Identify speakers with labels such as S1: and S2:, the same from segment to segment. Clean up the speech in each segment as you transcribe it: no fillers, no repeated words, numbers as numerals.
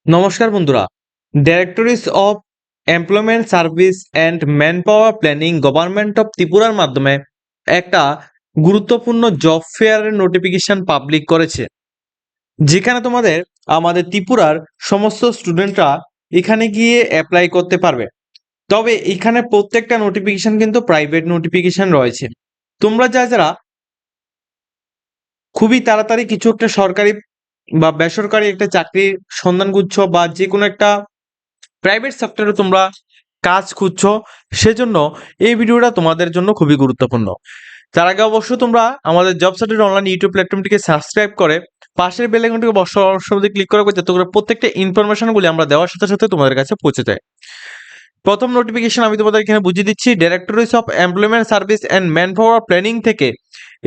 S1: নমস্কার বন্ধুরা। Directorate of employment service and manpower planning government of ত্রিপুরার মাধ্যমে একটা গুরুত্বপূর্ণ জব ফেয়ারের নোটিফিকেশন পাবলিক করেছে, যেখানে আমাদের ত্রিপুরার সমস্ত স্টুডেন্টরা এখানে গিয়ে অ্যাপ্লাই করতে পারবে। তবে এখানে প্রত্যেকটা নোটিফিকেশন কিন্তু প্রাইভেট নোটিফিকেশন রয়েছে। তোমরা যারা খুবই তাড়াতাড়ি কিছু একটা সরকারি বা বেসরকারি একটা চাকরির সন্ধান খুঁজছো, বা যে কোনো একটা প্রাইভেট সেক্টরে তোমরা কাজ খুঁজছো, সেজন্য এই ভিডিওটা তোমাদের জন্য খুবই গুরুত্বপূর্ণ। তার আগে অবশ্যই তোমরা আমাদের জব সার্টিফিকেট অনলাইন ইউটিউব প্ল্যাটফর্মটিকে সাবস্ক্রাইব করে পাশের বেল আইকনটিকে অবশ্যই ক্লিক করে যাতে করে প্রত্যেকটা ইনফরমেশনগুলি আমরা দেওয়ার সাথে সাথে তোমাদের কাছে পৌঁছে যায়। প্রথম নোটিফিকেশন আমি তোমাদের এখানে বুঝিয়ে দিচ্ছি। Directorate of employment service and manpower planning থেকে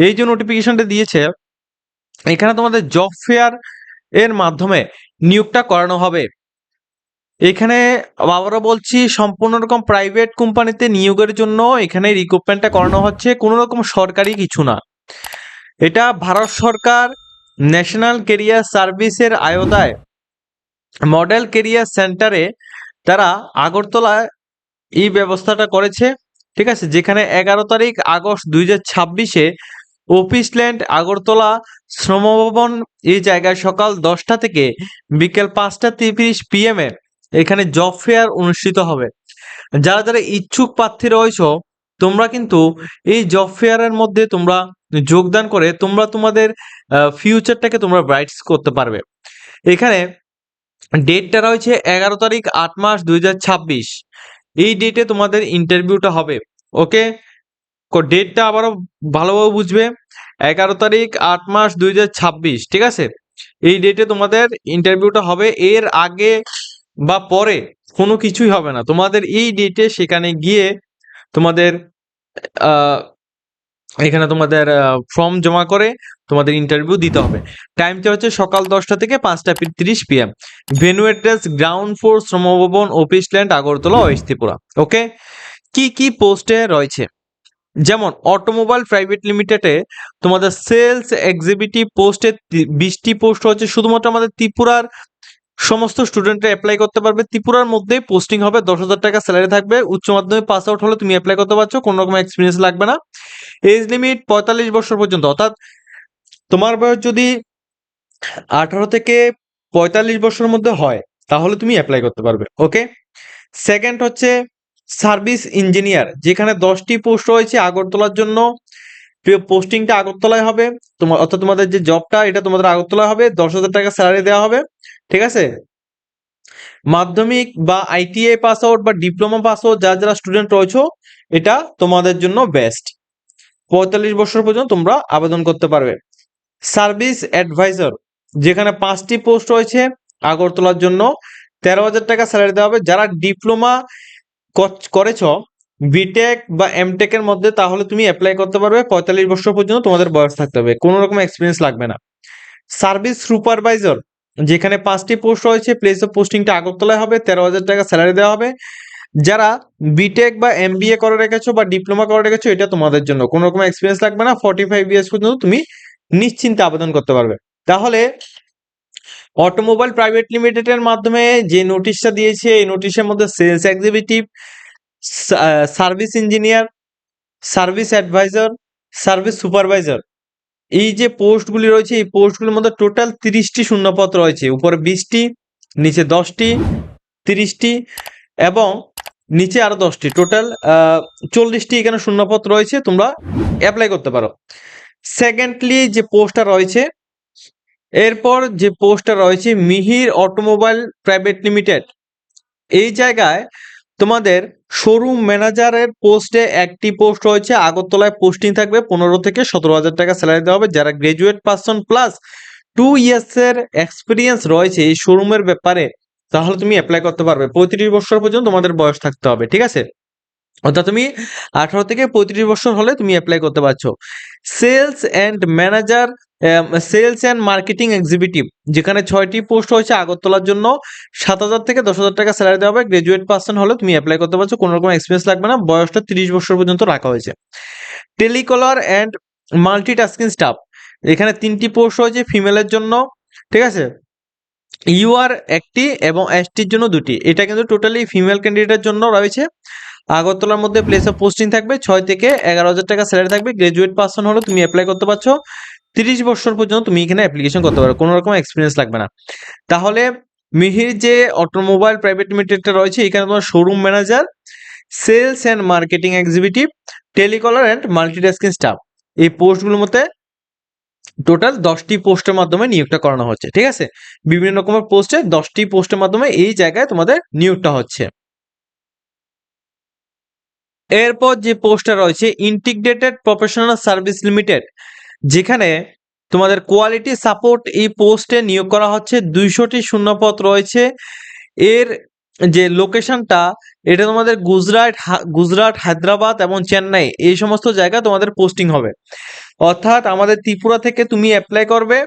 S1: এই যে নোটিফিকেশনটা দিয়েছে, এখানে তোমাদের জব ফেয়ার এর মাধ্যমে নিয়োগটা করানো হবে। এখানে আবারও বলছি, সম্পূর্ণ রকম প্রাইভেট কোম্পানিতে নিয়োগের জন্য এখানে রিক্রুটমেন্টটা করানো হচ্ছে, কোনো রকম সরকারি কিছু না। এটা ভারত সরকার ন্যাশনাল কেরিয়ার সার্ভিসের আওতায় মডেল কেরিয়ার সেন্টারে তারা আগরতলায় এই ব্যবস্থাটা করেছে। ঠিক আছে, যেখানে 11 তারিখ আগস্ট 2026-এ অফিস ল্যান্ড আগরতলা শ্রমভবন এই জায়গায় সকাল 10টা থেকে বিকেল 5:30 PM এখানে জব ফেয়ার অনুষ্ঠিত হবে। যারা ইচ্ছুক প্রার্থী রয়েছো, তোমরা কিন্তু এই জব ফেয়ারের মধ্যে তোমরা যোগদান করে তোমরা তোমাদের ফিউচারটাকে তোমরা ব্রাইট করতে পারবে। এখানে ডেটটা রয়েছে 11 তারিখ 8 মাস 2026। এই ডেটে তোমাদের ইন্টারভিউটা হবে। ওকে, ডেটটা আবারও ভালোভাবে বুঝবে। 11 তারিখ 8 মাস 2026, ঠিক আছে, এই ডেটে তোমাদের ইন্টারভিউটা হবে। এর আগে বা পরে কোনো কিছুই হবে না। তোমাদের এই ডেটে সেখানে গিয়ে তোমাদের এখানে তোমাদের ফর্ম জমা করে তোমাদের ইন্টারভিউ দিতে হবে। টাইমটা হচ্ছে সকাল 10টা থেকে 5:30 PM। Venue address ground floor Shram Bhawan office land Agartala west Tripura. Okay, কি কি পোস্টে রয়েছে, যেমন অটোমোবাইল প্রাইভেট লিমিটেডে তোমাদের সেলস এক্সিকিউটিভ পোস্টে 20টি পোস্ট হচ্ছে। শুধুমাত্র আমাদের ত্রিপুরার সমস্ত স্টুডেন্টরা অ্যাপ্লাই করতে পারবে। ত্রিপুরার মধ্যেই পোস্টিং হবে, 10,000 টাকা স্যালারি থাকবে। উচ্চ মাধ্যমিক পাস আউট হলে তুমি অ্যাপ্লাই করতে পারছো, কোনো রকম এক্সপিরিয়েন্স লাগবে না। এজ লিমিট 45 বছর পর্যন্ত, অর্থাৎ তোমার বয়স যদি 18 থেকে 45 বছরের মধ্যে হয় তাহলে তুমি অ্যাপ্লাই করতে পারবে। ওকে, সেকেন্ড হচ্ছে সার্ভিস ইঞ্জিনিয়ার, যেখানে 10টি পোস্ট রয়েছে আগরতলার জন্য। পোস্টিংটা আগরতলায় হবে, অর্থাৎ তোমাদের যে জবটা এটা তোমাদের আগরতলায় হবে। 10,000 টাকা স্যালারি দেওয়া হবে। ঠিক আছে, মাধ্যমিক বা ITI পাস আউট বা ডিপ্লোমা পাস আউট যারা স্টুডেন্ট রয়েছে, এটা তোমাদের জন্য বেস্ট। 45 বছর পর্যন্ত তোমরা আবেদন করতে পারবে। সার্ভিস অ্যাডভাইজার, যেখানে 5টি পোস্ট রয়েছে আগরতলার জন্য। 13,000 টাকা স্যালারি দেওয়া হবে। যারা ডিপ্লোমা করেছ বিটেক বা এমটেক এর মধ্যে, তাহলে তুমি অ্যাপ্লাই করতে পারবে। 45 বছর পর্যন্ত তোমাদের বয়স থাকতে হবে, কোনো রকম এক্সপিরিয়েন্স লাগবে না। সার্ভিস সুপারভাইজার, যেখানে 5টি পোস্ট রয়েছে। প্লেস অফ পোস্টিংটা আগরতলায় হবে। 13,000 টাকা স্যালারি দেওয়া হবে। যারা বিটেক বা MBA করে রেখেছো বা ডিপ্লোমা করে রেখেছো, এটা তোমাদের জন্য কোনো রকম এক্সপিরিয়েন্স লাগবে না। 45 ইয়ার্স পর্যন্ত তুমি নিশ্চিন্তে আবেদন করতে পারবে। তাহলে অটোমোবাইল প্রাইভেট লিমিটেডের মাধ্যমে যে নোটিশটা দিয়েছে, এই নোটিশের মধ্যে sales executive, service engineer, service advisor, service supervisor, এই যে পোস্টগুলি রয়েছে, এই পোস্টগুলির মধ্যে টোটাল 30টি শূন্যপদ রয়েছে। উপরে 20টি, নিচে 10টি, 30টি এবং নিচে আরো 10টি, টোটাল 40টি এখানে শূন্যপদ রয়েছে। তোমরা অ্যাপ্লাই করতে পারো। সেকেন্ডলি যে পোস্টটা রয়েছে, এরপর যে পোস্টটা রয়েছে মিহির অটোমোবাইল প্রাইভেট লিমিটেড, এই জায়গায় তোমাদের শোরুম ম্যানেজারের পোস্টে একটি পোস্ট রয়েছে। আগরতলায় পোস্টিং থাকবে। 15 থেকে 17,000 টাকা স্যালারি দেওয়া হবে। যারা গ্রাজুয়েট পারসন প্লাস 2 ইয়ার্সের এক্সপিরিয়েন্স রয়েছে এই শোরুমের ব্যাপারে, তাহলে তুমি অ্যাপ্লাই করতে পারবে। 35 বছর পর্যন্ত তোমাদের বয়স থাকতে হবে। ঠিক আছে, অর্থাৎ তুমি 18 থেকে 35 বছর হলে তুমি অ্যাপ্লাই করতে পারছো। Sales and manager, sales and marketing executive, যেখানে 6টি পোস্ট হয়েছে আগরতলার জন্য। 7,000 থেকে 10,000 টাকা স্যালারি দেওয়া হবে। গ্রাজুয়েট পার্সন হলে তুমি অ্যাপ্লাই করতে পারছো, কোনো রকম এক্সপিরিয়েন্স লাগবে না। বয়সটা 30 বছর পর্যন্ত রাখা হয়েছে। টেলিকলার অ্যান্ড মাল্টিটাস্কিং স্টাফ, এখানে 3টি পোস্ট হয়েছে ফিমেলের জন্য। ঠিক আছে, ইউআর একটি এবং এসটির জন্য দুটি। এটা কিন্তু টোটালি ফিমেল ক্যান্ডিডেটের জন্য রয়েছে। আগরতলার মধ্যে প্লেস অফ পোস্টিং থাকবে 6 থেকে 11,000 টাকা স্যালারি থাকবে। গ্রাজুয়েট পারসন হলে তুমি অ্যাপ্লাই করতে পারছো। 30 বছর পর্যন্ত তুমি এখানে অ্যাপ্লিকেশন করতে পারো, কোনো রকম এক্সপিরিয়েন্স লাগবে না। তাহলে মিহির যে অটোমোবাইল প্রাইভেট লিমিটেডটা রয়েছে, এখানে তোমার showroom manager, sales and marketing executive, telecaller and multitasking staff, এই পোস্টগুলোর মধ্যে টোটাল 10টি পোস্টের মাধ্যমে নিয়োগটা করানো হচ্ছে। ঠিক আছে, বিভিন্ন রকমের পোস্টে 10টি পোস্টের মাধ্যমে এই জায়গায় তোমাদের নিয়োগটা হচ্ছে। এরপর যে পোস্টটা রয়েছে ইন্টিগ্রেটেড প্রফেশনাল সার্ভিস লিমিটেড, যেখানে তোমাদের কোয়ালিটি সাপোর্ট এই পোস্টে নিয়োগ করা হচ্ছে। 200টি শূন্যপদ রয়েছে। এর যে লোকেশনটা, এটা তোমাদের গুজরাট, হায়দ্রাবাদ এবং চেন্নাই, এই সমস্ত জায়গা তোমাদের পোস্টিং হবে। অর্থাৎ আমাদের ত্রিপুরা থেকে তুমি অ্যাপ্লাই করবে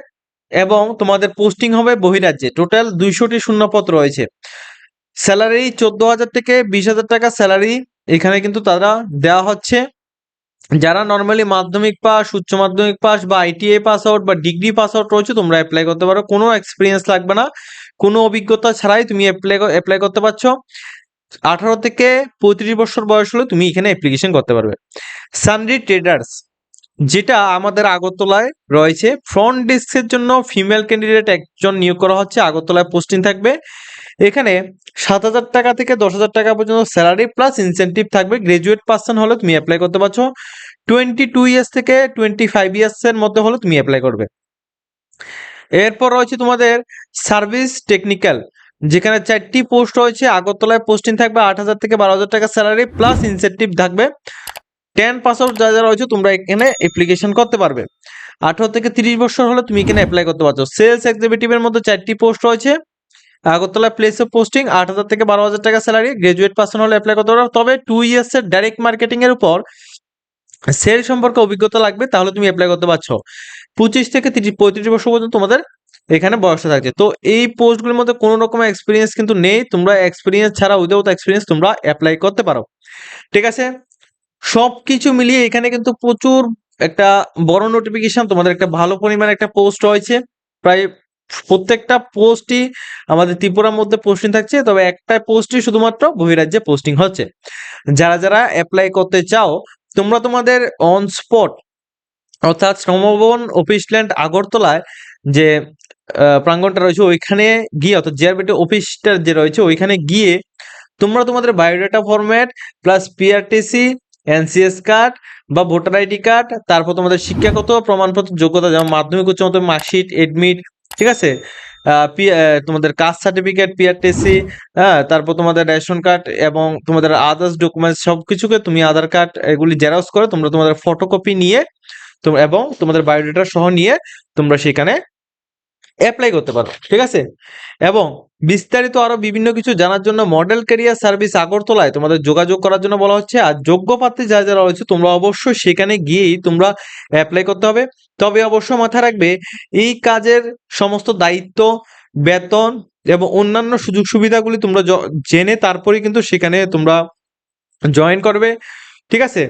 S1: এবং তোমাদের পোস্টিং হবে বহিরাজ্যে। টোটাল 200টি শূন্যপদ রয়েছে। স্যালারি 14,000 থেকে 20,000 টাকা স্যালারি এখানে কিন্তু তারা দেওয়া হচ্ছে। যারা নর্মালি মাধ্যমিক পাস, উচ্চ মাধ্যমিক পাস বা আইটিআই পাস আউট বা ডিগ্রি পাস আউট রয়েছে, তোমরা অ্যাপ্লাই করতে পারো। কোনো এক্সপিরিয়েন্স লাগবে না, কোনো অভিজ্ঞতা ছাড়াই তুমি অ্যাপ্লাই করতে পারছো। 18 থেকে 35 বছর বয়স হলে তুমি এখানে অ্যাপ্লিকেশন করতে পারবে। সানরি ট্রেডার্স, যেটা আমাদের আগরতলায় রয়েছে, ফ্রন্ট ডেস্কের জন্য ফিমেল ক্যান্ডিডেট একজন নিয়োগ করা হচ্ছে। আগরতলায় পোস্টিং থাকবে। এখানে 7,000 টাকা থেকে 10,000 টাকা পর্যন্ত স্যালারি প্লাস ইনসেনটিভ থাকবে। গ্রাজুয়েট পার্সন হলে তুমি অ্যাপ্লাই করতে পারছো। 22 ইয়ার্স থেকে 25 ইয়ার্সের মধ্যে হলে তুমি অ্যাপ্লাই করবে। এরপর রয়েছে তোমাদের সার্ভিস টেকনিক্যাল, যেখানে 4টি পোস্ট রয়েছে। আগরতলায় পোস্টিং থাকবে। 8,000 থেকে 12,000 টাকা স্যালারি প্লাস ইনসেনটিভ থাকবে। 10 পাস আউট যা যা রয়েছে তোমরা এখানে অ্যাপ্লিকেশন করতে পারবে। 18 থেকে 30 বছর হলে তুমি এখানে অ্যাপ্লাই করতে পারছো। সেলস এক্সিকিউটিভের মধ্যে 4টি পোস্ট রয়েছে। আগরতলা প্লেস অফ পোস্টিং, 8,000 থেকে 12,000 টাকা স্যালারি। গ্রাজুয়েট পার্সন হলে অ্যাপ্লাই করতে পারবে। তবে 2 ইয়ার্সের ডাইরেক্ট মার্কেটিং এর উপর সেল সম্পর্কে অভিজ্ঞতা লাগবে, তাহলে তুমি অ্যাপ্লাই করতে পারছো। 25 থেকে 35 বছর পর্যন্ত তোমাদের এখানে বয়সটা থাকছে। তো এই পোস্টগুলোর মধ্যে কোনো রকমের এক্সপিরিয়েন্স কিন্তু নেই। তোমরা এক্সপিরিয়েন্স ছাড়া, উইদাউট এক্সপিরিয়েন্স তোমরা অ্যাপ্লাই করতে পারো। ঠিক আছে, সবকিছু মিলিয়ে এখানে কিন্তু প্রচুর একটা বড় নোটিফিকেশন, তোমাদের একটা ভালো পরিমাণে একটা পোস্ট রয়েছে। প্রায় প্রত্যেকটা পোস্টই আমাদের ত্রিপুরার মধ্যে পোস্টিং থাকছে, তবে একটা পোস্টই শুধুমাত্র বহিরাজ্যে পোস্টিং হচ্ছে। যারা যারা অ্যাপ্লাই করতে চাও, তোমরা তোমাদের অন স্পট, অর্থাৎ শ্রমভবন অফিসল্যান্ড আগরতলায় যে প্রাঙ্গণটা রয়েছে ওইখানে গিয়ে, অর্থাৎ জিআরবিটি অফিসটা যে রয়েছে ওইখানে গিয়ে তোমরা তোমাদের biodata format plus PRTC, NCS card বা ভোটার আইডি কার্ড, তারপর তোমাদের শিক্ষাগত প্রমাণপত্র যোগ্যতা, যেমন মাধ্যমিক, উচ্চ মাধ্যমিক মার্কশিট, এডমিট, ঠিক আছে, তোমাদের কাস্ট সার্টিফিকেট, পিআরটিসি, হ্যাঁ, তারপর তোমাদের রেশন কার্ড এবং তোমাদের আদার্স ডকুমেন্টস সবকিছুকে তুমি আধার কার্ড এগুলি জেরক্স করে তোমরা তোমাদের ফটোকপি নিয়ে এবং তোমাদের বায়োডাটা সহ নিয়ে তোমরা সেখানে অ্যাপ্লাই করতে পারো। ঠিক আছে, এবং বিস্তারিত আরো বিভিন্ন কিছু জানার জন্য মডেল ক্যারিয়ার সার্ভিস আগরতলায় তোমাদের যোগাযোগ করার জন্য বলা হচ্ছে। আর যোগ্য প্রার্থী যারা যারা রয়েছে তোমরা অবশ্যই সেখানে গিয়েই তোমরা অ্যাপ্লাই করতে হবে। তবে অবশ্যই মাথায় রাখবে, এই কাজের সমস্ত দায়িত্ব, বেতন এবং অন্যান্য সুযোগ সুবিধাগুলি তোমরা জেনে তারপরেই কিন্তু সেখানে তোমরা জয়েন করবে। ঠিক আছে,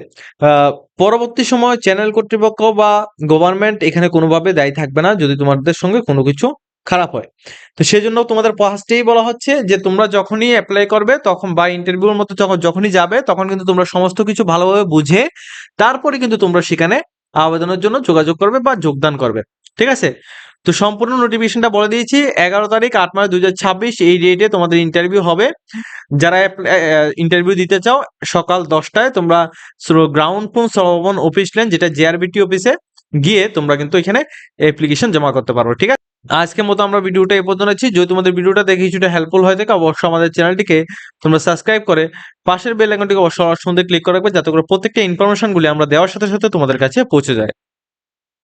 S1: পরবর্তী সময় চ্যানেল কর্তৃপক্ষ বা গভর্নমেন্ট এখানে কোনোভাবে দায়ী থাকবে না যদি তোমাদের সঙ্গে কোনো কিছু খারাপ হয়। তো সেই জন্য তোমাদের ফার্স্টেই বলা হচ্ছে যে তোমরা যখনই অ্যাপ্লাই করবে তখন বা ইন্টারভিউর মতো যখনই যাবে তখন কিন্তু তোমরা সমস্ত কিছু ভালোভাবে বুঝে তারপরে কিন্তু তোমরা সেখানে আবেদনের জন্য যোগাযোগ করবে বা যোগদান করবে। ঠিক আছে, তো সম্পূর্ণ নোটিফিকেশনটা বলে দিয়েছি। 11 তারিখ 8 মার্চ 2026 এই ডেটে তোমাদের ইন্টারভিউ হবে। যারা ইন্টারভিউ দিতে চাও সকাল 10টায় তোমরা ground floor Shram Bhawan office land, যেটা জিআরবিটি অফিসে গিয়ে তোমরা কিন্তু এখানে অ্যাপ্লিকেশন জমা করতে পারো। ঠিক আছে, আজকের মতো আমরা ভিডিওটা এই পর্যন্ত আছি। যদি তোমাদের ভিডিওটা দেখে কিছুটা হেল্পফুল হয়ে থাকে অবশ্যই আমাদের চ্যানেলটিকে তোমরা সাবস্ক্রাইব করে পাশের বেল আইকনটিকে অবশ্যই ক্লিক করে রাখবে, যাতে করে প্রত্যেকটা ইনফরমেশনগুলি আমরা দেওয়ার সাথে সাথে তোমাদের কাছে পৌঁছে যায়।